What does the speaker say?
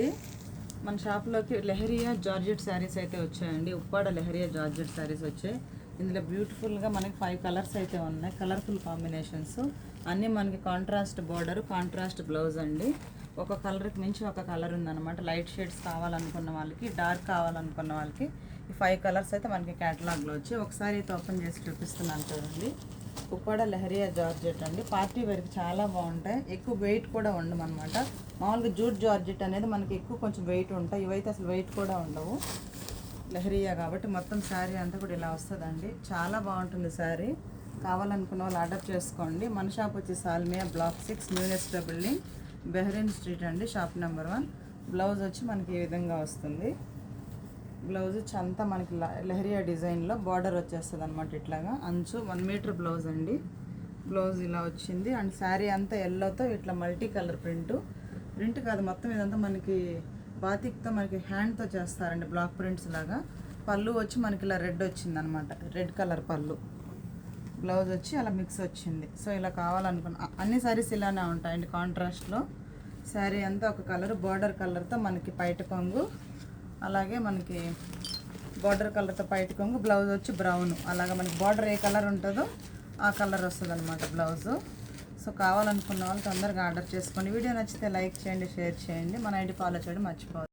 అండి, మన షాప్లోకి లెహరియా జార్జెట్ శారీస్ అయితే వచ్చాయండి. ఉప్పాడ లెహరియా జార్జెట్ శారీస్ వచ్చాయి. ఇందులో బ్యూటిఫుల్గా మనకి 5 కలర్స్ అయితే ఉన్నాయి. కలర్ఫుల్ కాంబినేషన్స్ అన్నీ మనకి కాంట్రాస్ట్ బార్డర్, కాంట్రాస్ట్ బ్లౌజ్ అండి. ఒక కలర్కి మించి ఒక కలర్ ఉందన్నమాట. లైట్ షేడ్స్ కావాలనుకున్న వాళ్ళకి, డార్క్ కావాలనుకున్న వాళ్ళకి ఈ 5 కలర్స్ అయితే మనకి క్యాటలాగ్లో వచ్చి ఒకసారి అయితే ఓపెన్ చేసి చూపిస్తున్నాను చూడండి. ఉప్పాడ లెహరియా జార్జెట్ అండి. పార్టీ వేర్కి చాలా బాగుంటాయి. ఎక్కువ వెయిట్ కూడా ఉండమన్నమాట. మామూలుగా జూట్ జార్జెట్ అనేది మనకి ఎక్కువ కొంచెం వెయిట్ ఉంటాయి. ఇవైతే అసలు వెయిట్ కూడా ఉండవు. లెహరియా కాబట్టి మొత్తం శారీ అంతా కూడా ఇలా వస్తుందండి. చాలా బాగుంటుంది శారీ. కావాలనుకున్న వాళ్ళు ఆర్డర్ చేసుకోండి. మన షాప్ వచ్చి Salmiya block 6 New Aster Building, Bahrain Street అండి, షాప్ నెంబర్ 1. బ్లౌజ్ వచ్చి మనకి ఈ విధంగా వస్తుంది. బ్లౌజ్ అంతా మనకి లెహరియా డిజైన్లో బార్డర్ వచ్చేస్తుంది అనమాట. ఇట్లాగా అంచు 1 మీటర్ బ్లౌజ్ అండి. బ్లౌజ్ ఇలా వచ్చింది. అండ్ శారీ అంతా ఎల్లోతో ఇట్లా మల్టీ కలర్ ప్రింట్ కాదు మొత్తం ఇదంతా మనకి బాతిక్తో మనకి హ్యాండ్తో చేస్తారండి, బ్లాక్ ప్రింట్స్ లాగా. పళ్ళు వచ్చి మనకి ఇలా రెడ్ వచ్చింది అనమాట, రెడ్ కలర్ పళ్ళు. బ్లౌజ్ వచ్చి అలా మిక్స్ వచ్చింది. సో ఇలా కావాలనుకున్న అన్ని శారీస్ ఇలానే ఉంటాయండి కాంట్రాస్ట్లో. శారీ అంతా ఒక కలర్, బార్డర్ కలర్తో మనకి పైట కొంగు, అలాగే మనకి బార్డర్ కలర్తో పైట కొంగు, బ్లౌజ్ వచ్చి బ్రౌన్. అలాగే మనకి బార్డర్ ఏ కలర్ ఉంటుందో ఆ కలర్ వస్తుంది అనమాట బ్లౌజు. సో కావాలనుకున్న వాళ్ళు తొందరగా ఆర్డర్ చేసుకోండి. వీడియో నచ్చితే లైక్ చేయండి, షేర్ చేయండి. మన ఐడి ఫాలో చేయడం మర్చిపోవద్దు.